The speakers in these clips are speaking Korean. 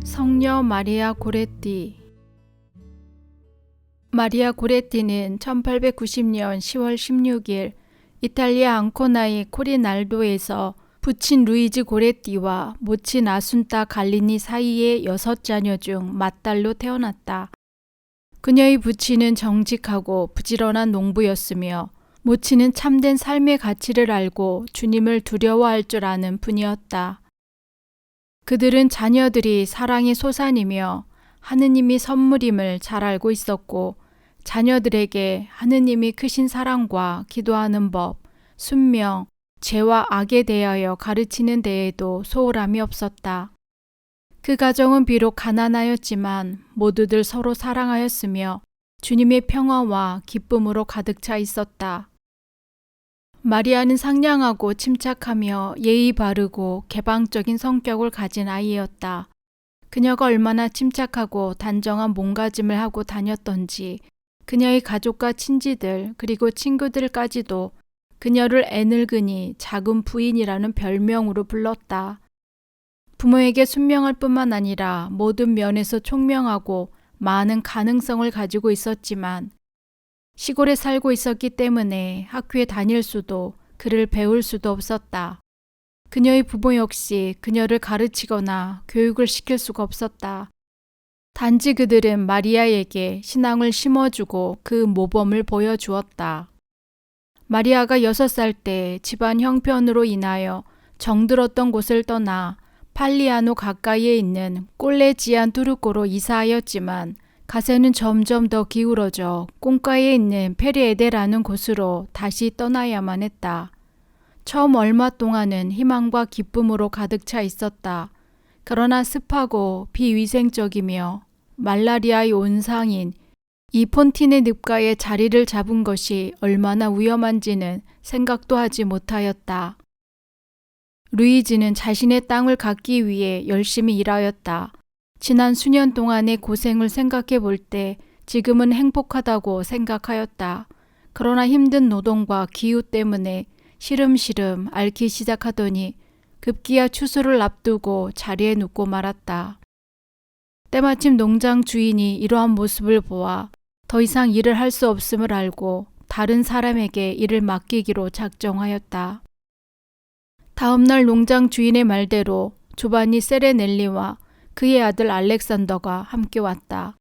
성녀 마리아 고레띠. 마리아 고레띠는 1890년 10월 16일 이탈리아 앙코나의 코리날도에서 부친 루이지 고레띠와 모친 아순타 갈리니 사이의 6자녀 중 맏딸로 태어났다. 그녀의 부친은 정직하고 부지런한 농부였으며 모친은 참된 삶의 가치를 알고 주님을 두려워할 줄 아는 분이었다. 그들은 자녀들이 사랑의 소산이며 하느님이 선물임을 잘 알고 있었고 자녀들에게 하느님이 크신 사랑과 기도하는 법, 순명, 죄와 악에 대하여 가르치는 데에도 소홀함이 없었다. 그 가정은 비록 가난하였지만 모두들 서로 사랑하였으며 주님의 평화와 기쁨으로 가득 차 있었다. 마리아는 상냥하고 침착하며 예의 바르고 개방적인 성격을 가진 아이였다. 그녀가 얼마나 침착하고 단정한 몸가짐을 하고 다녔던지 그녀의 가족과 친지들 그리고 친구들까지도 그녀를 애늙은이 작은 부인이라는 별명으로 불렀다. 부모에게 순명할 뿐만 아니라 모든 면에서 총명하고 많은 가능성을 가지고 있었지만 시골에 살고 있었기 때문에 학교에 다닐 수도 글을 배울 수도 없었다. 그녀의 부모 역시 그녀를 가르치거나 교육을 시킬 수가 없었다. 단지 그들은 마리아에게 신앙을 심어주고 그 모범을 보여주었다. 마리아가 6살 때 집안 형편으로 인하여 정들었던 곳을 떠나 팔리아노 가까이에 있는 꼴레지안 투르코로 이사하였지만 가세는 점점 더 기울어져 꽁가에 있는 페리에데라는 곳으로 다시 떠나야만 했다. 처음 얼마 동안은 희망과 기쁨으로 가득 차 있었다. 그러나 습하고 비위생적이며 말라리아의 온상인 이 폰티네 늪가에 자리를 잡은 것이 얼마나 위험한지는 생각도 하지 못하였다. 루이지는 자신의 땅을 갖기 위해 열심히 일하였다. 지난 수년 동안의 고생을 생각해 볼 때 지금은 행복하다고 생각하였다. 그러나 힘든 노동과 기후 때문에 시름시름 앓기 시작하더니 급기야 추수를 앞두고 자리에 눕고 말았다. 때마침 농장 주인이 이러한 모습을 보아 더 이상 일을 할 수 없음을 알고 다른 사람에게 일을 맡기기로 작정하였다. 다음날 농장 주인의 말대로 조바니 세레넬리와 그의 아들 알렉산더가 함께 왔다.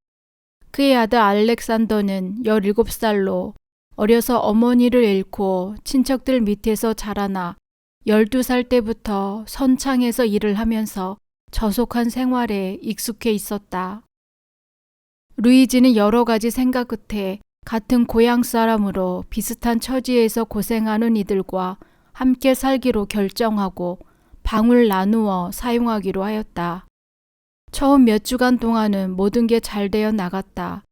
그의 아들 알렉산더는 17살로 어려서 어머니를 잃고 친척들 밑에서 자라나 12살 때부터 선창에서 일을 하면서 저속한 생활에 익숙해 있었다. 루이지는 여러 가지 생각 끝에 같은 고향 사람으로 비슷한 처지에서 고생하는 이들과 함께 살기로 결정하고 방을 나누어 사용하기로 하였다. 처음 몇 주간 동안은 모든 게 잘 되어 나갔다.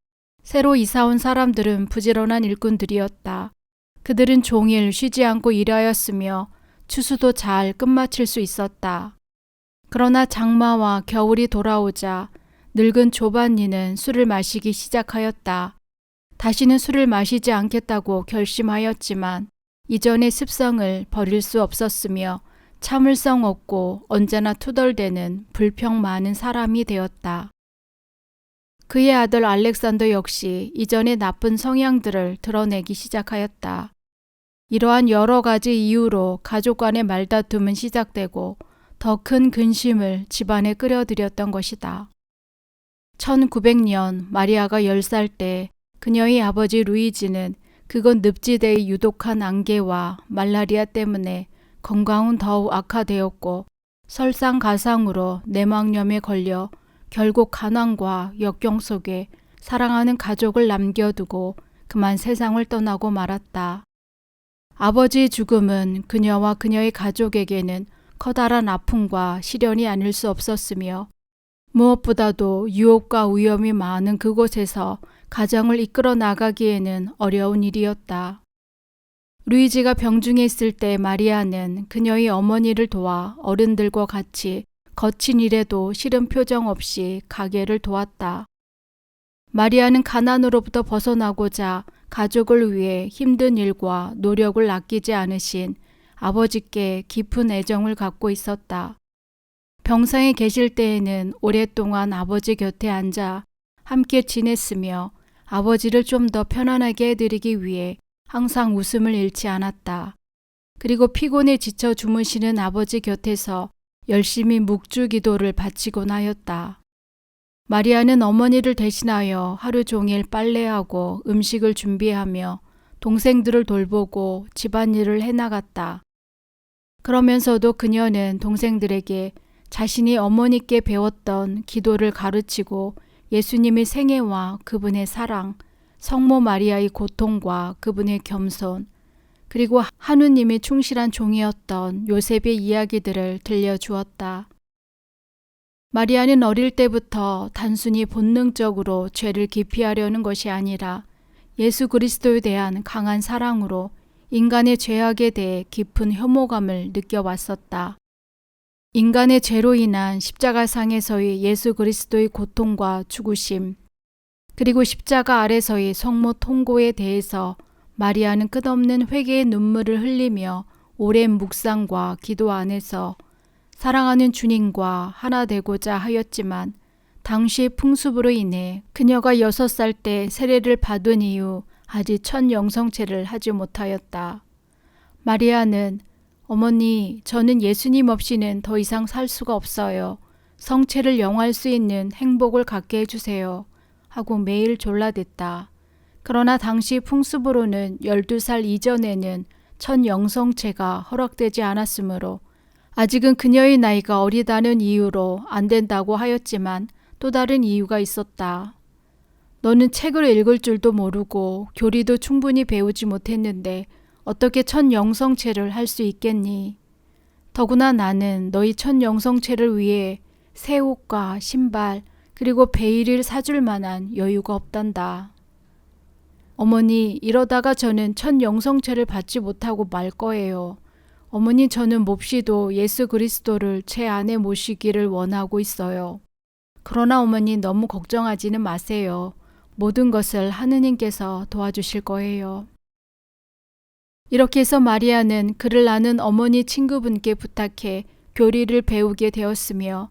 새로 이사온 사람들은 부지런한 일꾼들이었다. 그들은 종일 쉬지 않고 일하였으며 추수도 잘 끝마칠 수 있었다. 그러나 장마와 겨울이 돌아오자 늙은 조반니는 술을 마시기 시작하였다. 다시는 술을 마시지 않겠다고 결심하였지만 이전의 습성을 버릴 수 없었으며 참을성 없고 언제나 투덜대는 불평 많은 사람이 되었다. 그의 아들 알렉산더 역시 이전의 나쁜 성향들을 드러내기 시작하였다. 이러한 여러 가지 이유로 가족 간의 말다툼은 시작되고 더 큰 근심을 집안에 끌어들였던 것이다. 1900년 마리아가 10살 때 그녀의 아버지 루이지는 그곳 늪지대의 유독한 안개와 말라리아 때문에 건강은 더욱 악화되었고 설상가상으로 내막염에 걸려 결국 가난과 역경 속에 사랑하는 가족을 남겨두고 그만 세상을 떠나고 말았다. 아버지의 죽음은 그녀와 그녀의 가족에게는 커다란 아픔과 시련이 아닐 수 없었으며 무엇보다도 유혹과 위험이 많은 그곳에서 가정을 이끌어 나가기에는 어려운 일이었다. 루이지가 병중에 있을 때 마리아는 그녀의 어머니를 도와 어른들과 같이 거친 일에도 싫은 표정 없이 가게를 도왔다. 마리아는 가난으로부터 벗어나고자 가족을 위해 힘든 일과 노력을 아끼지 않으신 아버지께 깊은 애정을 갖고 있었다. 병상에 계실 때에는 오랫동안 아버지 곁에 앉아 함께 지냈으며 아버지를 좀 더 편안하게 해드리기 위해 항상 웃음을 잃지 않았다. 그리고 피곤에 지쳐 주무시는 아버지 곁에서 열심히 묵주 기도를 바치곤 하였다. 마리아는 어머니를 대신하여 하루 종일 빨래하고 음식을 준비하며 동생들을 돌보고 집안일을 해나갔다. 그러면서도 그녀는 동생들에게 자신이 어머니께 배웠던 기도를 가르치고 예수님의 생애와 그분의 사랑, 성모 마리아의 고통과 그분의 겸손, 그리고 하느님의 충실한 종이었던 요셉의 이야기들을 들려주었다. 마리아는 어릴 때부터 단순히 본능적으로 죄를 기피하려는 것이 아니라 예수 그리스도에 대한 강한 사랑으로 인간의 죄악에 대해 깊은 혐오감을 느껴왔었다. 인간의 죄로 인한 십자가상에서의 예수 그리스도의 고통과 죽으심, 그리고 십자가 아래서의 성모 통고에 대해서 마리아는 끝없는 회개의 눈물을 흘리며 오랜 묵상과 기도 안에서 사랑하는 주님과 하나 되고자 하였지만 당시의 풍습으로 인해 그녀가 6살 때 세례를 받은 이후 아직 첫 영성체를 하지 못하였다. 마리아는 어머니, 저는 예수님 없이는 더 이상 살 수가 없어요. 성체를 영할 수 있는 행복을 갖게 해주세요. 하고 매일 졸라댔다. 그러나 당시 풍습으로는 12살 이전에는 첫 영성체가 허락되지 않았으므로 아직은 그녀의 나이가 어리다는 이유로 안 된다고 하였지만 또 다른 이유가 있었다. 너는 책을 읽을 줄도 모르고 교리도 충분히 배우지 못했는데 어떻게 첫 영성체를 할 수 있겠니? 더구나 나는 너희 첫 영성체를 위해 새 옷과 신발 그리고 베일을 사줄 만한 여유가 없단다. 어머니, 이러다가 저는 첫 영성체를 받지 못하고 말 거예요. 어머니, 저는 몹시도 예수 그리스도를 제 안에 모시기를 원하고 있어요. 그러나 어머니, 너무 걱정하지는 마세요. 모든 것을 하느님께서 도와주실 거예요. 이렇게 해서 마리아는 그를 아는 어머니 친구분께 부탁해 교리를 배우게 되었으며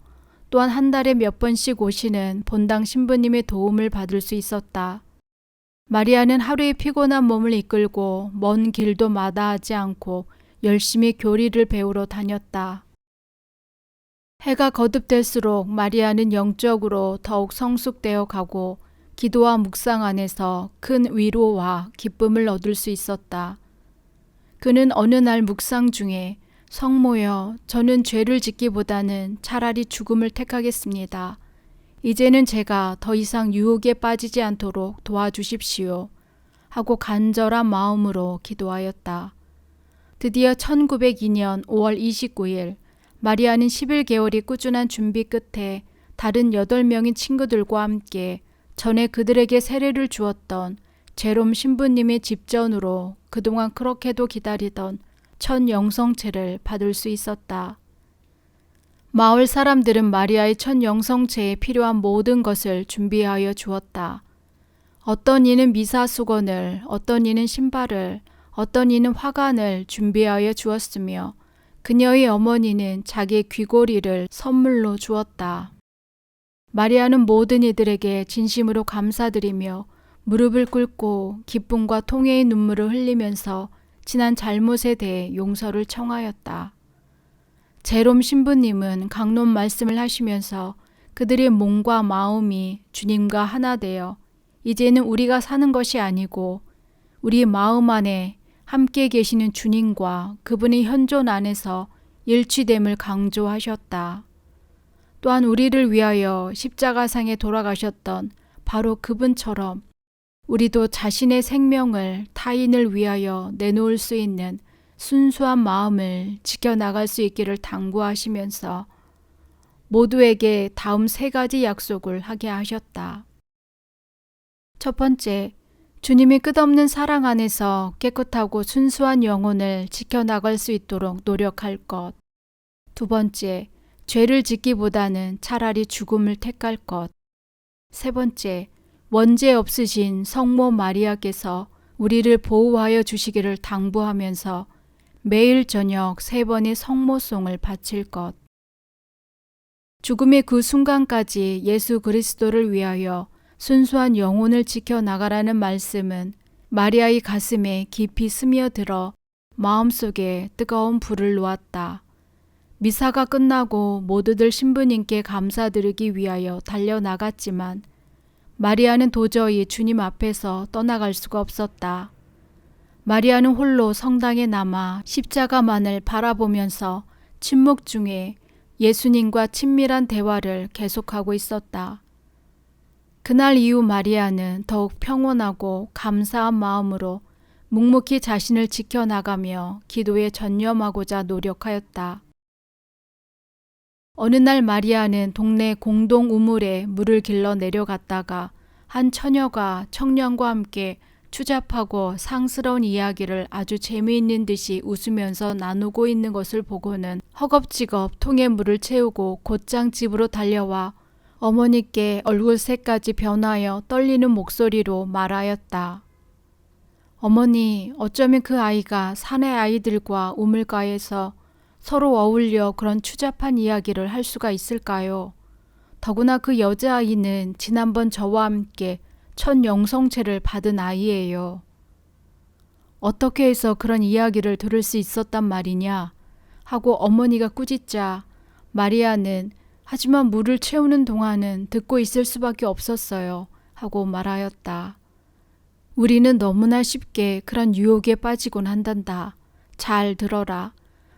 또한 한 달에 몇 번씩 오시는 본당 신부님의 도움을 받을 수 있었다. 마리아는 하루의 피곤한 몸을 이끌고 먼 길도 마다하지 않고 열심히 교리를 배우러 다녔다. 해가 거듭될수록 마리아는 영적으로 더욱 성숙되어 가고 기도와 묵상 안에서 큰 위로와 기쁨을 얻을 수 있었다. 그는 어느 날 묵상 중에 성모여, 저는 죄를 짓기보다는 차라리 죽음을 택하겠습니다. 이제는 제가 더 이상 유혹에 빠지지 않도록 도와주십시오. 하고 간절한 마음으로 기도하였다. 드디어 1902년 5월 29일 마리아는 11개월의 꾸준한 준비 끝에 다른 8명의 친구들과 함께 전에 그들에게 세례를 주었던 제롬 신부님의 집전으로 그동안 그렇게도 기다리던 첫 영성체를 받을 수 있었다. 마을 사람들은 마리아의 첫 영성체에 필요한 모든 것을 준비하여 주었다. 어떤 이는 미사 수건을, 어떤 이는 신발을, 어떤 이는 화관을 준비하여 주었으며 그녀의 어머니는 자기의 귀고리를 선물로 주었다. 마리아는 모든 이들에게 진심으로 감사드리며 무릎을 꿇고 기쁨과 통회의 눈물을 흘리면서 지난 잘못에 대해 용서를 청하였다. 제롬 신부님은 강론 말씀을 하시면서 그들의 몸과 마음이 주님과 하나 되어 이제는 우리가 사는 것이 아니고 우리 마음 안에 함께 계시는 주님과 그분의 현존 안에서 일치됨을 강조하셨다. 또한 우리를 위하여 십자가상에 돌아가셨던 바로 그분처럼 우리도 자신의 생명을 타인을 위하여 내놓을 수 있는 순수한 마음을 지켜나갈 수 있기를 당부하시면서 모두에게 다음 3가지 약속을 하게 하셨다. 첫 번째, 주님의 끝없는 사랑 안에서 깨끗하고 순수한 영혼을 지켜나갈 수 있도록 노력할 것. 두 번째, 죄를 짓기보다는 차라리 죽음을 택할 것. 세 번째, 원죄 없으신 성모 마리아께서 우리를 보호하여 주시기를 당부하면서 매일 저녁 3번의 성모송을 바칠 것. 죽음의 그 순간까지 예수 그리스도를 위하여 순수한 영혼을 지켜나가라는 말씀은 마리아의 가슴에 깊이 스며들어 마음속에 뜨거운 불을 놓았다. 미사가 끝나고 모두들 신부님께 감사드리기 위하여 달려나갔지만 마리아는 도저히 주님 앞에서 떠나갈 수가 없었다. 마리아는 홀로 성당에 남아 십자가만을 바라보면서 침묵 중에 예수님과 친밀한 대화를 계속하고 있었다. 그날 이후 마리아는 더욱 평온하고 감사한 마음으로 묵묵히 자신을 지켜나가며 기도에 전념하고자 노력하였다. 어느 날 마리아는 동네 공동 우물에 물을 길러 내려갔다가 한 처녀가 청년과 함께 추잡하고 상스러운 이야기를 아주 재미있는 듯이 웃으면서 나누고 있는 것을 보고는 허겁지겁 통에 물을 채우고 곧장 집으로 달려와 어머니께 얼굴색까지 변하여 떨리는 목소리로 말하였다. 어머니, 어쩌면 그 아이가 사내 아이들과 우물가에서 서로 어울려 그런 추잡한 이야기를 할 수가 있을까요? 더구나 그 여자아이는 지난번 저와 함께 첫 영성체를 받은 아이예요. 어떻게 해서 그런 이야기를 들을 수 있었단 말이냐? 하고 어머니가 꾸짖자 마리아는 하지만 물을 채우는 동안은 듣고 있을 수밖에 없었어요. 하고 말하였다. 우리는 너무나 쉽게 그런 유혹에 빠지곤 한단다. 잘 들어라.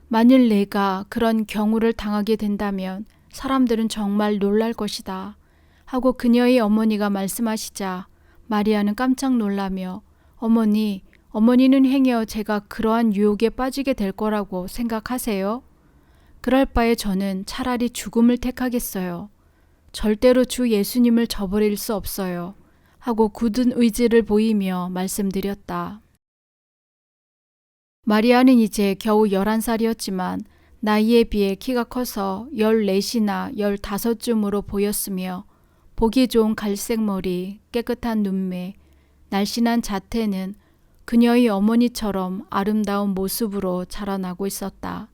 만일 내가 그런 경우를 당하게 된다면 사람들은 정말 놀랄 것이다. 하고 그녀의 어머니가 말씀하시자 마리아는 깜짝 놀라며 어머니는 행여 제가 그러한 유혹에 빠지게 될 거라고 생각하세요? 그럴 바에 저는 차라리 죽음을 택하겠어요. 절대로 주 예수님을 저버릴 수 없어요. 하고 굳은 의지를 보이며 말씀드렸다. 마리아는 이제 겨우 11살이었지만 나이에 비해 키가 커서 14이나 15쯤으로 보였으며 보기 좋은 갈색 머리, 깨끗한 눈매, 날씬한 자태는 그녀의 어머니처럼 아름다운 모습으로 자라나고 있었다.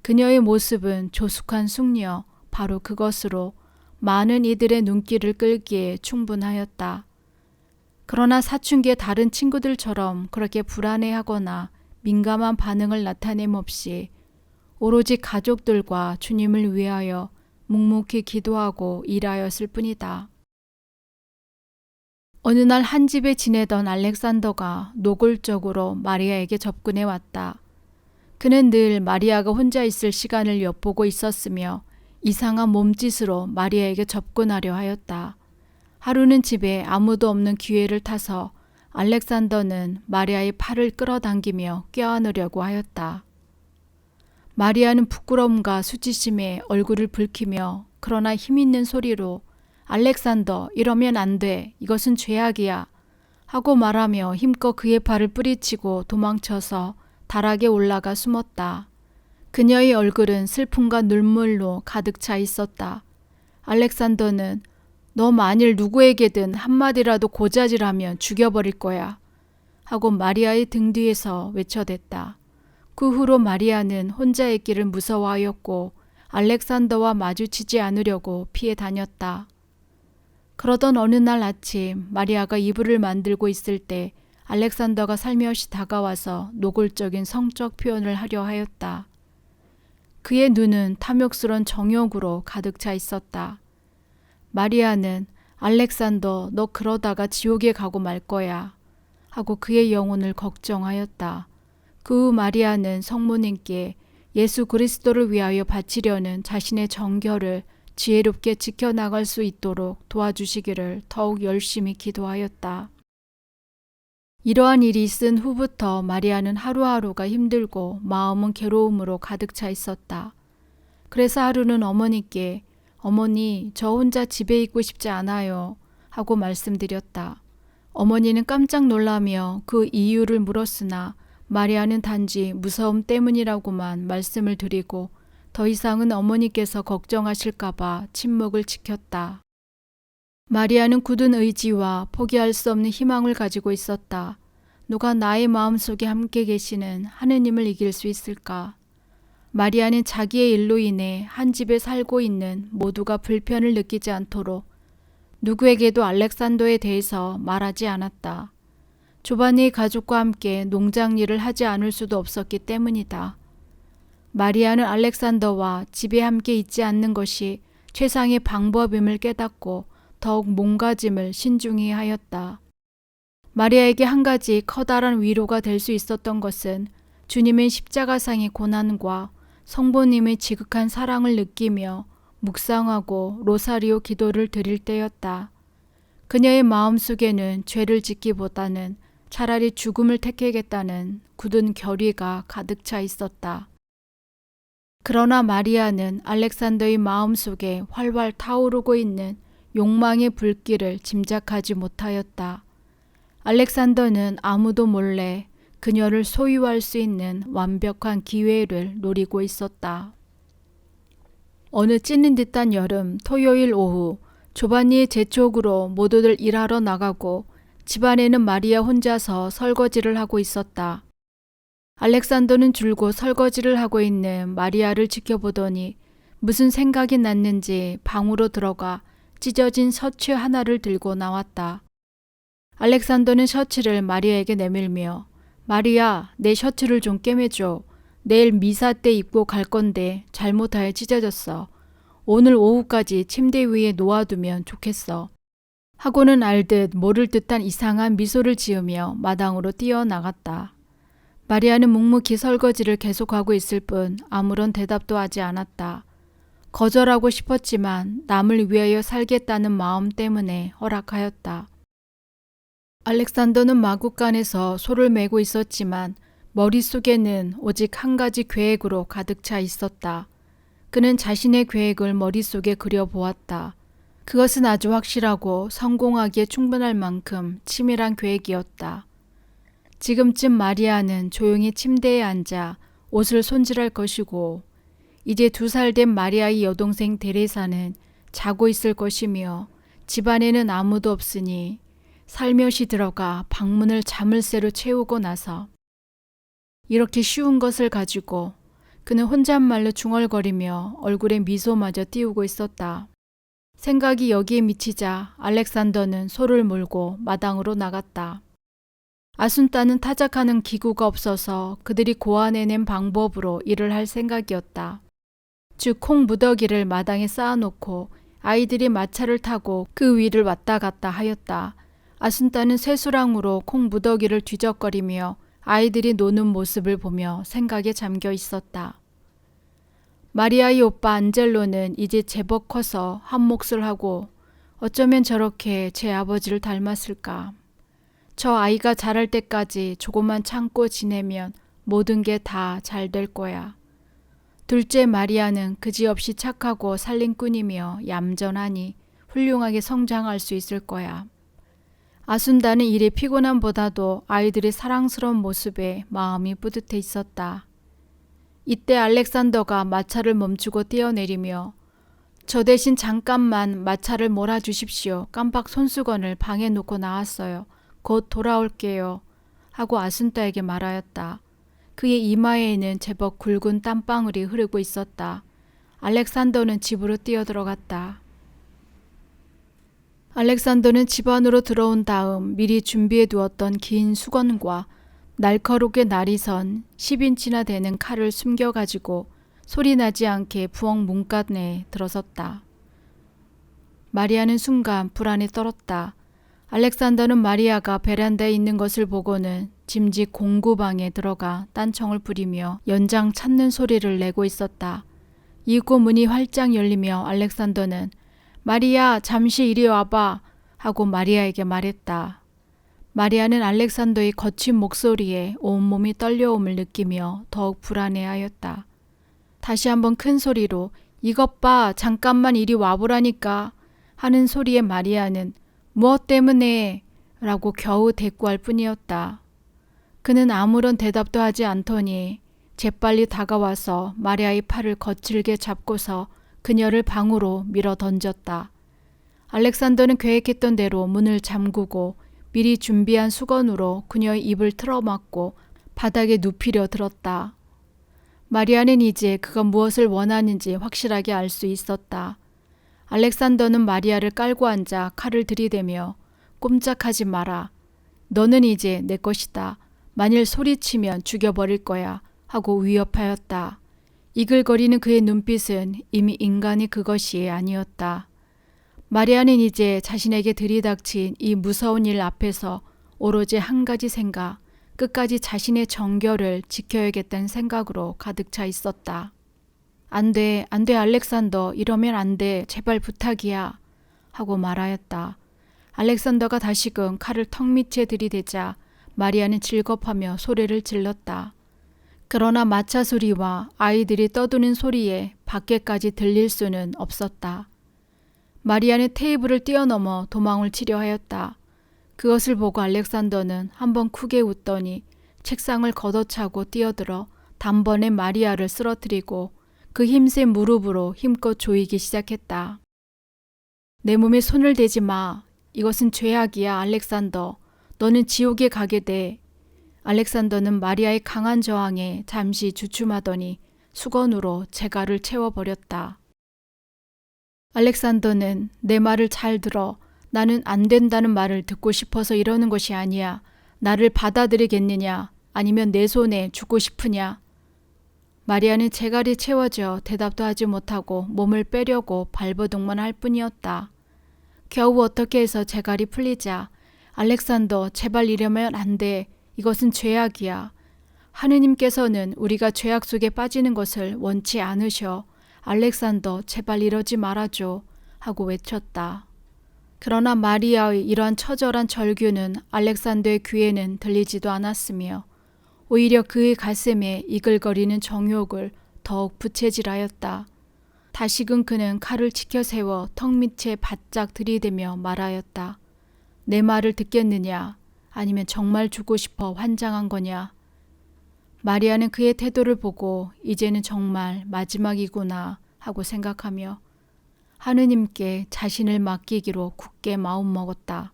그녀의 모습은 조숙한 숙녀, 바로 그것으로 많은 이들의 눈길을 끌기에 충분하였다. 그러나 사춘기의 다른 친구들처럼 그렇게 불안해하거나 민감한 반응을 나타냄 없이 오로지 가족들과 주님을 위하여 묵묵히 기도하고 일하였을 뿐이다. 어느 날 한 집에 지내던 알렉산더가 노골적으로 마리아에게 접근해 왔다. 그는 늘 마리아가 혼자 있을 시간을 엿보고 있었으며 이상한 몸짓으로 마리아에게 접근하려 하였다. 하루는 집에 아무도 없는 기회를 타서 알렉산더는 마리아의 팔을 끌어당기며 껴안으려고 하였다. 마리아는 부끄러움과 수치심에 얼굴을 붉히며 그러나 힘있는 소리로 알렉산더, 이러면 안 돼. 이것은 죄악이야. 하고 말하며 힘껏 그의 팔을 뿌리치고 도망쳐서 다락에 올라가 숨었다. 그녀의 얼굴은 슬픔과 눈물로 가득 차 있었다. 알렉산더는 너 만일 누구에게든 한마디라도 고자질하면 죽여버릴 거야. 하고 마리아의 등 뒤에서 외쳐댔다. 그 후로 마리아는 혼자 있기를 무서워하였고 알렉산더와 마주치지 않으려고 피해 다녔다. 그러던 어느 날 아침 마리아가 이불을 만들고 있을 때 알렉산더가 살며시 다가와서 노골적인 성적 표현을 하려 하였다. 그의 눈은 탐욕스러운 정욕으로 가득 차 있었다. 마리아는 알렉산더, 너 그러다가 지옥에 가고 말 거야. 하고 그의 영혼을 걱정하였다. 그 후 마리아는 성모님께 예수 그리스도를 위하여 바치려는 자신의 정결을 지혜롭게 지켜나갈 수 있도록 도와주시기를 더욱 열심히 기도하였다. 이러한 일이 있은 후부터 마리아는 하루하루가 힘들고 마음은 괴로움으로 가득 차 있었다. 그래서 하루는 어머니께 어머니, 저 혼자 집에 있고 싶지 않아요. 하고 말씀드렸다. 어머니는 깜짝 놀라며 그 이유를 물었으나 마리아는 단지 무서움 때문이라고만 말씀을 드리고 더 이상은 어머니께서 걱정하실까봐 침묵을 지켰다. 마리아는 굳은 의지와 포기할 수 없는 희망을 가지고 있었다. 누가 나의 마음속에 함께 계시는 하느님을 이길 수 있을까? 마리아는 자기의 일로 인해 한 집에 살고 있는 모두가 불편을 느끼지 않도록 누구에게도 알렉산더에 대해서 말하지 않았다. 조반니의 가족과 함께 농장 일을 하지 않을 수도 없었기 때문이다. 마리아는 알렉산더와 집에 함께 있지 않는 것이 최상의 방법임을 깨닫고 더욱 몸가짐을 신중히 하였다. 마리아에게 한 가지 커다란 위로가 될 수 있었던 것은 주님의 십자가상의 고난과 성부님의 지극한 사랑을 느끼며 묵상하고 로사리오 기도를 드릴 때였다. 그녀의 마음속에는 죄를 짓기보다는 차라리 죽음을 택하겠다는 굳은 결의가 가득 차 있었다. 그러나 마리아는 알렉산더의 마음속에 활활 타오르고 있는 욕망의 불길을 짐작하지 못하였다. 알렉산더는 아무도 몰래 그녀를 소유할 수 있는 완벽한 기회를 노리고 있었다. 어느 찌는 듯한 여름 토요일 오후, 조반니의 재촉으로 모두들 일하러 나가고 집안에는 마리아 혼자서 설거지를 하고 있었다. 알렉산더는 줄곧 설거지를 하고 있는 마리아를 지켜보더니 무슨 생각이 났는지 방으로 들어가 찢어진 셔츠 하나를 들고 나왔다. 알렉산더는 셔츠를 마리아에게 내밀며 마리아, 내 셔츠를 좀 꿰매줘. 내일 미사 때 입고 갈 건데 잘못하여 찢어졌어. 오늘 오후까지 침대 위에 놓아두면 좋겠어. 하고는 알듯 모를 듯한 이상한 미소를 지으며 마당으로 뛰어나갔다. 마리아는 묵묵히 설거지를 계속하고 있을 뿐 아무런 대답도 하지 않았다. 거절하고 싶었지만 남을 위하여 살겠다는 마음 때문에 허락하였다. 알렉산더는 마구간에서 소를 메고 있었지만 머릿속에는 오직 한 가지 계획으로 가득 차 있었다. 그는 자신의 계획을 머릿속에 그려보았다. 그것은 아주 확실하고 성공하기에 충분할 만큼 치밀한 계획이었다. 지금쯤 마리아는 조용히 침대에 앉아 옷을 손질할 것이고 이제 2살 된 마리아의 여동생 데레사는 자고 있을 것이며 집안에는 아무도 없으니 살며시 들어가 방문을 자물쇠로 채우고 나서 이렇게 쉬운 것을 가지고 그는 혼잣말로 중얼거리며 얼굴에 미소마저 띄우고 있었다. 생각이 여기에 미치자 알렉산더는 소를 몰고 마당으로 나갔다. 아순따는 타작하는 기구가 없어서 그들이 고안해낸 방법으로 일을 할 생각이었다. 즉 콩 무더기를 마당에 쌓아놓고 아이들이 마차를 타고 그 위를 왔다 갔다 하였다. 아순따는 쇠수랑으로 콩 무더기를 뒤적거리며 아이들이 노는 모습을 보며 생각에 잠겨 있었다. 마리아의 오빠 안젤로는 이제 제법 커서 한 몫을 하고 어쩌면 저렇게 제 아버지를 닮았을까. 저 아이가 자랄 때까지 조금만 참고 지내면 모든 게 다 잘 될 거야. 둘째 마리아는 그지없이 착하고 살림꾼이며 얌전하니 훌륭하게 성장할 수 있을 거야. 아순다는 일의 피곤함보다도 아이들의 사랑스러운 모습에 마음이 뿌듯해 있었다. 이때 알렉산더가 마차를 멈추고 뛰어내리며 저 대신 잠깐만 마차를 몰아주십시오. 깜빡 손수건을 방에 놓고 나왔어요. 곧 돌아올게요. 하고 아순다에게 말하였다. 그의 이마에는 제법 굵은 땀방울이 흐르고 있었다. 알렉산더는 집으로 뛰어들어갔다. 알렉산더는 집 안으로 들어온 다음 미리 준비해 두었던 긴 수건과 날카롭게 날이 선 10인치나 되는 칼을 숨겨가지고 소리나지 않게 부엌 문간에 들어섰다. 마리아는 순간 불안에 떨었다. 알렉산더는 마리아가 베란다에 있는 것을 보고는 짐짓 공구방에 들어가 딴청을 부리며 연장 찾는 소리를 내고 있었다. 이윽고 문이 활짝 열리며 알렉산더는 마리아, 잠시 이리 와봐 하고 마리아에게 말했다. 마리아는 알렉산더의 거친 목소리에 온몸이 떨려옴을 느끼며 더욱 불안해하였다. 다시 한번 큰 소리로 이것 봐, 잠깐만 이리 와보라니까 하는 소리에 마리아는 무엇 때문에? 라고 겨우 대꾸할 뿐이었다. 그는 아무런 대답도 하지 않더니 재빨리 다가와서 마리아의 팔을 거칠게 잡고서 그녀를 방으로 밀어 던졌다. 알렉산더는 계획했던 대로 문을 잠그고 미리 준비한 수건으로 그녀의 입을 틀어막고 바닥에 눕히려 들었다. 마리아는 이제 그가 무엇을 원하는지 확실하게 알 수 있었다. 알렉산더는 마리아를 깔고 앉아 칼을 들이대며 꼼짝하지 마라. 너는 이제 내 것이다. 만일 소리치면 죽여버릴 거야. 하고 위협하였다. 이글거리는 그의 눈빛은 이미 인간의 그것이 아니었다. 마리아는 이제 자신에게 들이닥친 이 무서운 일 앞에서 오로지 한 가지 생각, 끝까지 자신의 정결을 지켜야겠다는 생각으로 가득 차 있었다. 안 돼, 안 돼, 알렉산더. 이러면 안 돼. 제발 부탁이야. 하고 말하였다. 알렉산더가 다시금 칼을 턱 밑에 들이대자 마리아는 질겁하며 소리를 질렀다. 그러나 마차 소리와 아이들이 떠드는 소리에 밖에까지 들릴 수는 없었다. 마리아는 테이블을 뛰어넘어 도망을 치려 하였다. 그것을 보고 알렉산더는 한번 크게 웃더니 책상을 걷어차고 뛰어들어 단번에 마리아를 쓰러뜨리고 그 힘센 무릎으로 힘껏 조이기 시작했다. 내 몸에 손을 대지 마. 이것은 죄악이야, 알렉산더. 너는 지옥에 가게 돼. 알렉산더는 마리아의 강한 저항에 잠시 주춤하더니 수건으로 재갈을 채워버렸다. 알렉산더는 내 말을 잘 들어. 나는 안 된다는 말을 듣고 싶어서 이러는 것이 아니야. 나를 받아들이겠느냐? 아니면 내 손에 죽고 싶으냐? 마리아는 재갈이 채워져 대답도 하지 못하고 몸을 빼려고 발버둥만 할 뿐이었다. 겨우 어떻게 해서 재갈이 풀리자 알렉산더, 제발 이러면 안 돼. 이것은 죄악이야. 하느님께서는 우리가 죄악 속에 빠지는 것을 원치 않으셔. 알렉산더, 제발 이러지 말아줘. 하고 외쳤다. 그러나 마리아의 이러한 처절한 절규는 알렉산더의 귀에는 들리지도 않았으며 오히려 그의 가슴에 이글거리는 정욕을 더욱 부채질하였다. 다시금 그는 칼을 치켜 세워 턱 밑에 바짝 들이대며 말하였다. 내 말을 듣겠느냐? 아니면 정말 죽고 싶어 환장한 거냐? 마리아는 그의 태도를 보고 이제는 정말 마지막이구나 하고 생각하며 하느님께 자신을 맡기기로 굳게 마음먹었다.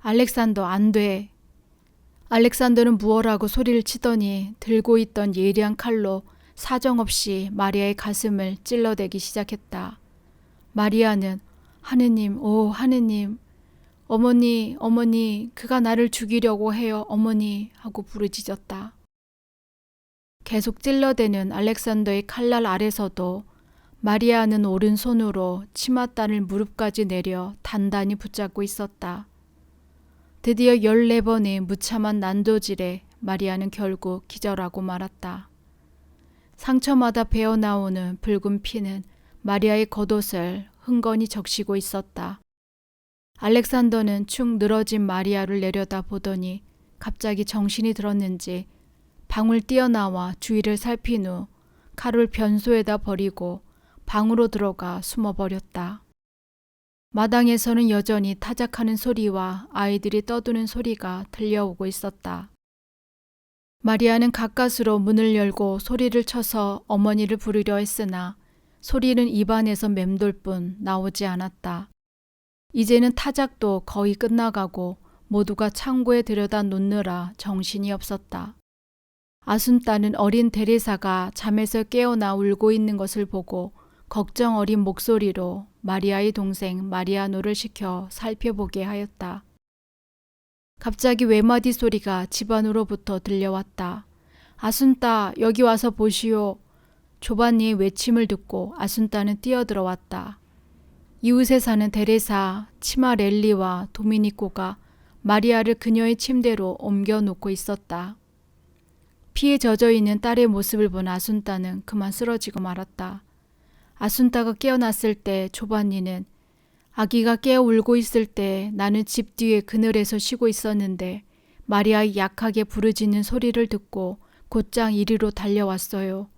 알렉산더, 안 돼. 알렉산더는 무엇라고 소리를 치더니 들고 있던 예리한 칼로 사정없이 마리아의 가슴을 찔러대기 시작했다. 마리아는 하느님, 오 하느님, 어머니, 어머니, 그가 나를 죽이려고 해요, 어머니 하고 부르짖었다. 계속 찔러대는 알렉산더의 칼날 아래서도 마리아는 오른손으로 치맛단을 무릎까지 내려 단단히 붙잡고 있었다. 드디어 14번의 무참한 난도질에 마리아는 결국 기절하고 말았다. 상처마다 배어나오는 붉은 피는 마리아의 겉옷을 흥건히 적시고 있었다. 알렉산더는 축 늘어진 마리아를 내려다 보더니 갑자기 정신이 들었는지 방울 뛰어나와 주위를 살핀 후 칼을 변소에다 버리고 방으로 들어가 숨어버렸다. 마당에서는 여전히 타작하는 소리와 아이들이 떠드는 소리가 들려오고 있었다. 마리아는 가까스로 문을 열고 소리를 쳐서 어머니를 부르려 했으나 소리는 입안에서 맴돌 뿐 나오지 않았다. 이제는 타작도 거의 끝나가고 모두가 창고에 들여다 놓느라 정신이 없었다. 아순따는 어린 데레사가 잠에서 깨어나 울고 있는 것을 보고 걱정 어린 목소리로 마리아의 동생 마리아노를 시켜 살펴보게 하였다. 갑자기 외마디 소리가 집 안으로부터 들려왔다. 아순따, 여기 와서 보시오. 조반니의 외침을 듣고 아순따는 뛰어들어왔다. 이웃에 사는 데레사, 치마렐리와 도미니코가 마리아를 그녀의 침대로 옮겨놓고 있었다. 피에 젖어있는 딸의 모습을 본 아순따는 그만 쓰러지고 말았다. 아순따가 깨어났을 때 조반니는 아기가 깨어 울고 있을 때 나는 집 뒤에 그늘에서 쉬고 있었는데 마리아의 약하게 부르짖는 소리를 듣고 곧장 이리로 달려왔어요.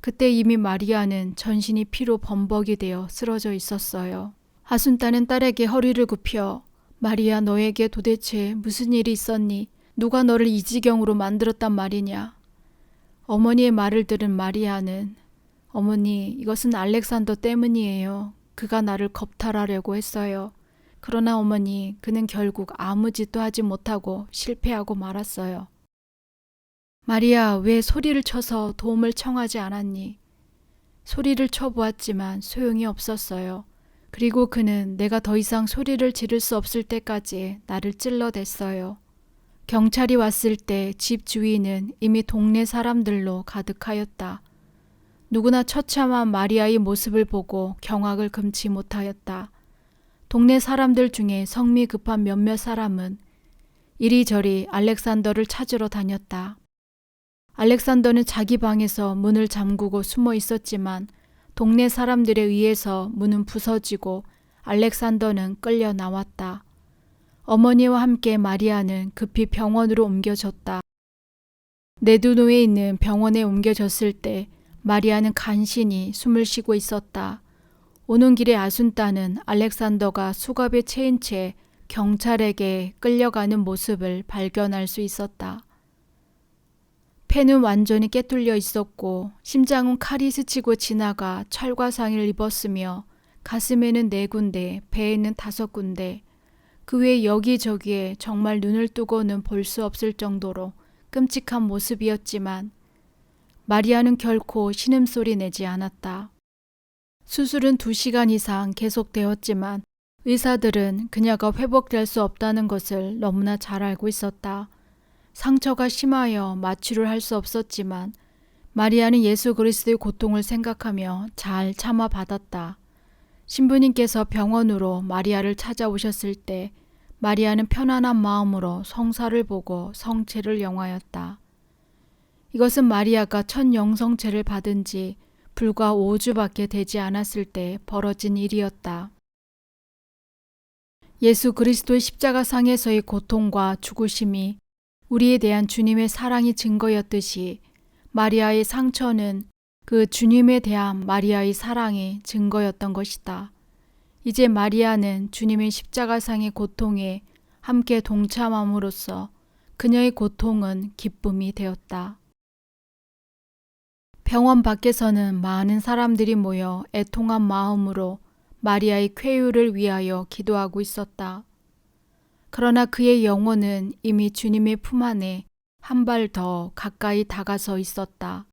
그때 이미 마리아는 전신이 피로 범벅이 되어 쓰러져 있었어요. 아순따는 딸에게 허리를 굽혀 마리아, 너에게 도대체 무슨 일이 있었니? 누가 너를 이 지경으로 만들었단 말이냐? 어머니의 말을 들은 마리아는 어머니, 이것은 알렉산더 때문이에요. 그가 나를 겁탈하려고 했어요. 그러나 어머니, 그는 결국 아무 짓도 하지 못하고 실패하고 말았어요. 마리아, 왜 소리를 쳐서 도움을 청하지 않았니? 소리를 쳐보았지만 소용이 없었어요. 그리고 그는 내가 더 이상 소리를 지를 수 없을 때까지 나를 찔러댔어요. 경찰이 왔을 때 집 주위는 이미 동네 사람들로 가득하였다. 누구나 처참한 마리아의 모습을 보고 경악을 금치 못하였다. 동네 사람들 중에 성미 급한 몇몇 사람은 이리저리 알렉산더를 찾으러 다녔다. 알렉산더는 자기 방에서 문을 잠그고 숨어 있었지만 동네 사람들에 의해서 문은 부서지고 알렉산더는 끌려 나왔다. 어머니와 함께 마리아는 급히 병원으로 옮겨졌다. 네두노에 있는 병원에 옮겨졌을 때 마리아는 간신히 숨을 쉬고 있었다. 오는 길에 아순따는 알렉산더가 수갑에 채인 채 경찰에게 끌려가는 모습을 발견할 수 있었다. 폐는 완전히 깨뚫려 있었고 심장은 칼이 스치고 지나가 철과상을 입었으며 가슴에는 4군데, 배에는 5군데, 그 외 여기저기에 정말 눈을 뜨고는 볼 수 없을 정도로 끔찍한 모습이었지만 마리아는 결코 신음소리 내지 않았다. 수술은 2시간 이상 계속되었지만 의사들은 그녀가 회복될 수 없다는 것을 너무나 잘 알고 있었다. 상처가 심하여 마취를 할 수 없었지만 마리아는 예수 그리스도의 고통을 생각하며 잘 참아받았다. 신부님께서 병원으로 마리아를 찾아오셨을 때 마리아는 편안한 마음으로 성사를 보고 성체를 영하였다. 이것은 마리아가 첫 영성체를 받은 지 불과 5주밖에 되지 않았을 때 벌어진 일이었다. 예수 그리스도의 십자가상에서의 고통과 죽으심이 우리에 대한 주님의 사랑의 증거였듯이 마리아의 상처는 그 주님에 대한 마리아의 사랑의 증거였던 것이다. 이제 마리아는 주님의 십자가상의 고통에 함께 동참함으로써 그녀의 고통은 기쁨이 되었다. 병원 밖에서는 많은 사람들이 모여 애통한 마음으로 마리아의 쾌유를 위하여 기도하고 있었다. 그러나 그의 영혼은 이미 주님의 품 안에 한 발 더 가까이 다가서 있었다.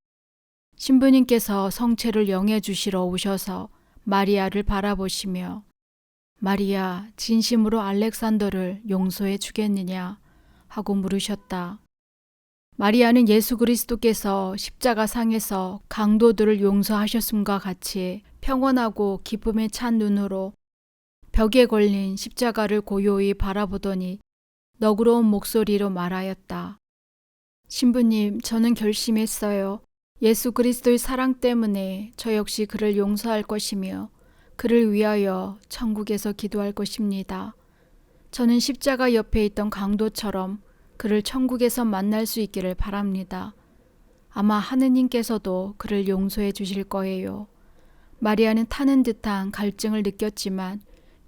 신부님께서 성체를 영해 주시러 오셔서 마리아를 바라보시며 마리아, 진심으로 알렉산더를 용서해 주겠느냐 하고 물으셨다. 마리아는 예수 그리스도께서 십자가상에서 강도들을 용서하셨음과 같이 평온하고 기쁨에 찬 눈으로 벽에 걸린 십자가를 고요히 바라보더니 너그러운 목소리로 말하였다. 신부님, 저는 결심했어요. 예수 그리스도의 사랑 때문에 저 역시 그를 용서할 것이며 그를 위하여 천국에서 기도할 것입니다. 저는 십자가 옆에 있던 강도처럼 그를 천국에서 만날 수 있기를 바랍니다. 아마 하느님께서도 그를 용서해 주실 거예요. 마리아는 타는 듯한 갈증을 느꼈지만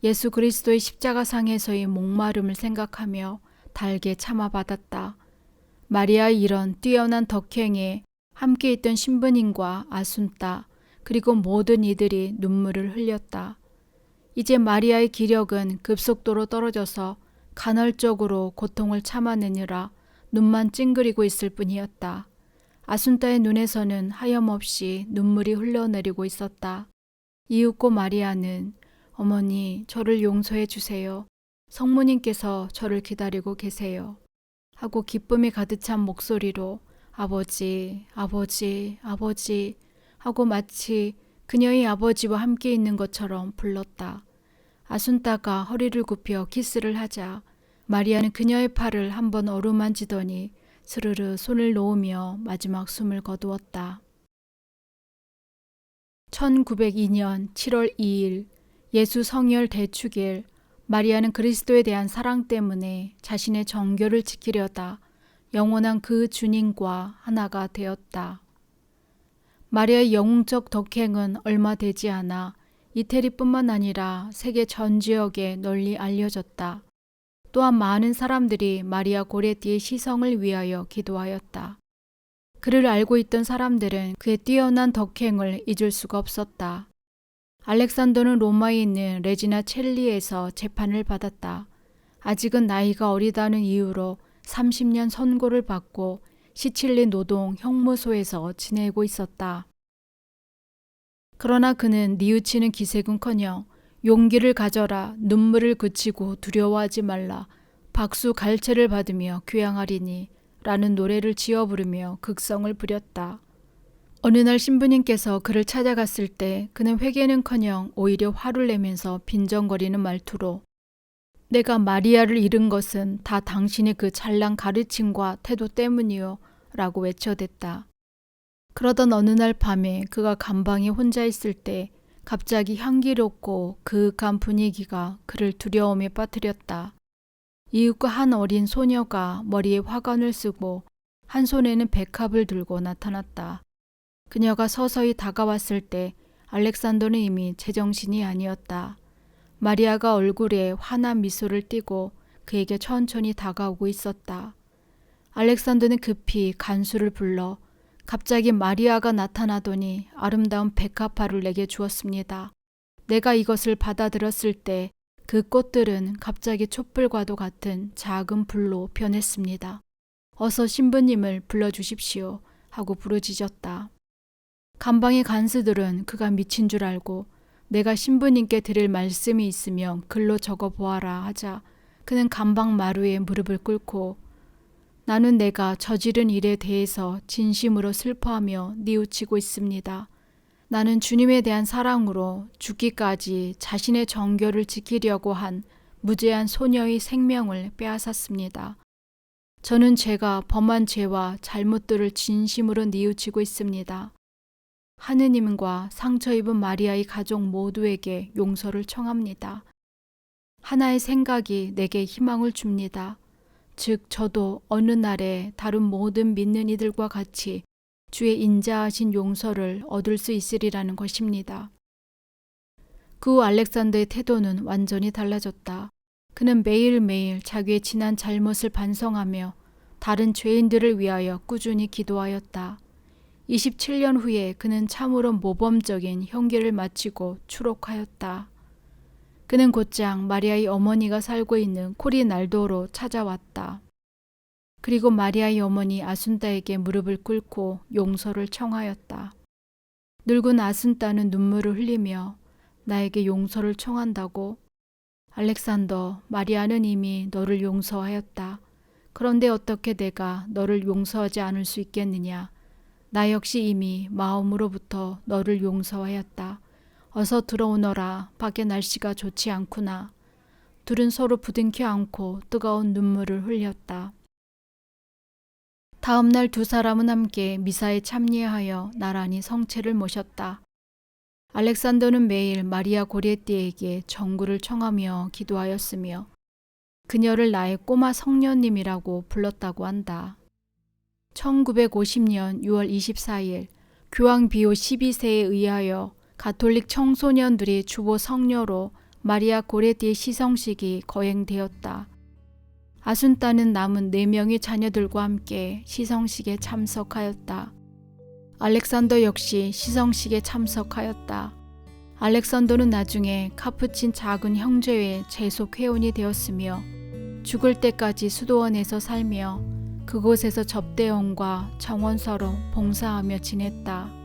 예수 그리스도의 십자가상에서의 목마름을 생각하며 달게 참아받았다. 마리아의 이런 뛰어난 덕행에 함께 있던 신부님과 아순따 그리고 모든 이들이 눈물을 흘렸다. 이제 마리아의 기력은 급속도로 떨어져서 간헐적으로 고통을 참아내느라 눈만 찡그리고 있을 뿐이었다. 아순따의 눈에서는 하염없이 눈물이 흘러내리고 있었다. 이윽고 마리아는 어머니, 저를 용서해 주세요. 성모님께서 저를 기다리고 계세요. 하고 기쁨이 가득 찬 목소리로 아버지, 아버지, 아버지 하고 마치 그녀의 아버지와 함께 있는 것처럼 불렀다. 아순따가 허리를 굽혀 키스를 하자 마리아는 그녀의 팔을 한번 어루만지더니 스르르 손을 놓으며 마지막 숨을 거두었다. 1902년 7월 2일 예수 성혈 대축일 마리아는 그리스도에 대한 사랑 때문에 자신의 정결을 지키려다 영원한 그 주님과 하나가 되었다. 마리아의 영웅적 덕행은 얼마 되지 않아 이태리뿐만 아니라 세계 전 지역에 널리 알려졌다. 또한 많은 사람들이 마리아 고레티의 시성을 위하여 기도하였다. 그를 알고 있던 사람들은 그의 뛰어난 덕행을 잊을 수가 없었다. 알렉산더는 로마에 있는 레지나 첼리에서 재판을 받았다. 아직은 나이가 어리다는 이유로 30년 선고를 받고 시칠리 노동 형무소에서 지내고 있었다. 그러나 그는 뉘우치는 기색은커녕 용기를 가져라, 눈물을 그치고 두려워하지 말라, 박수 갈채를 받으며 귀향하리니 라는 노래를 지어 부르며 극성을 부렸다. 어느 날 신부님께서 그를 찾아갔을 때 그는 회개는커녕 오히려 화를 내면서 빈정거리는 말투로 내가 마리아를 잃은 것은 다 당신의 그 잘난 가르침과 태도 때문이요 라고 외쳐댔다. 그러던 어느 날 밤에 그가 감방에 혼자 있을 때 갑자기 향기롭고 그윽한 분위기가 그를 두려움에 빠뜨렸다. 이윽고 한 어린 소녀가 머리에 화관을 쓰고 한 손에는 백합을 들고 나타났다. 그녀가 서서히 다가왔을 때 알렉산더는 이미 제정신이 아니었다. 마리아가 얼굴에 환한 미소를 띠고 그에게 천천히 다가오고 있었다. 알렉산더는 급히 간수를 불러 갑자기 마리아가 나타나더니 아름다운 백합화를 내게 주었습니다. 내가 이것을 받아들었을 때 그 꽃들은 갑자기 촛불과도 같은 작은 불로 변했습니다. 어서 신부님을 불러주십시오 하고 부르짖었다. 감방의 간수들은 그가 미친 줄 알고 내가 신부님께 드릴 말씀이 있으면 글로 적어 보아라 하자 그는 감방 마루에 무릎을 꿇고 나는 내가 저지른 일에 대해서 진심으로 슬퍼하며 뉘우치고 있습니다. 나는 주님에 대한 사랑으로 죽기까지 자신의 정결을 지키려고 한 무죄한 소녀의 생명을 빼앗았습니다. 저는 제가 범한 죄와 잘못들을 진심으로 뉘우치고 있습니다. 하느님과 상처 입은 마리아의 가족 모두에게 용서를 청합니다. 하나의 생각이 내게 희망을 줍니다. 즉 저도 어느 날에 다른 모든 믿는 이들과 같이 주의 인자하신 용서를 얻을 수 있으리라는 것입니다. 그 후 알렉산더의 태도는 완전히 달라졌다. 그는 매일매일 자기의 지난 잘못을 반성하며 다른 죄인들을 위하여 꾸준히 기도하였다. 27년 후에 그는 참으로 모범적인 형기를 마치고 추록하였다. 그는 곧장 마리아의 어머니가 살고 있는 코리날도로 찾아왔다. 그리고 마리아의 어머니 아순따에게 무릎을 꿇고 용서를 청하였다. 늙은 아순따는 눈물을 흘리며 나에게 용서를 청한다고? 알렉산더, 마리아는 이미 너를 용서하였다. 그런데 어떻게 내가 너를 용서하지 않을 수 있겠느냐? 나 역시 이미 마음으로부터 너를 용서하였다. 어서 들어오너라. 밖에 날씨가 좋지 않구나. 둘은 서로 부둥켜 안고 뜨거운 눈물을 흘렸다. 다음 날 두 사람은 함께 미사에 참여하여 나란히 성체를 모셨다. 알렉산더는 매일 마리아 고레띠에게 정구를 청하며 기도하였으며 그녀를 나의 꼬마 성녀님이라고 불렀다고 한다. 1950년 6월 24일 교황 비오 12세에 의하여 가톨릭 청소년들이 주보 성녀로 마리아 고레띠의 시성식이 거행되었다. 아순따는 남은 4명의 자녀들과 함께 시성식에 참석하였다. 알렉산더 역시 시성식에 참석하였다. 알렉산더는 나중에 카푸친 작은 형제회 재속 회원이 되었으며 죽을 때까지 수도원에서 살며 그곳에서 접대원과 정원서로 봉사하며 지냈다.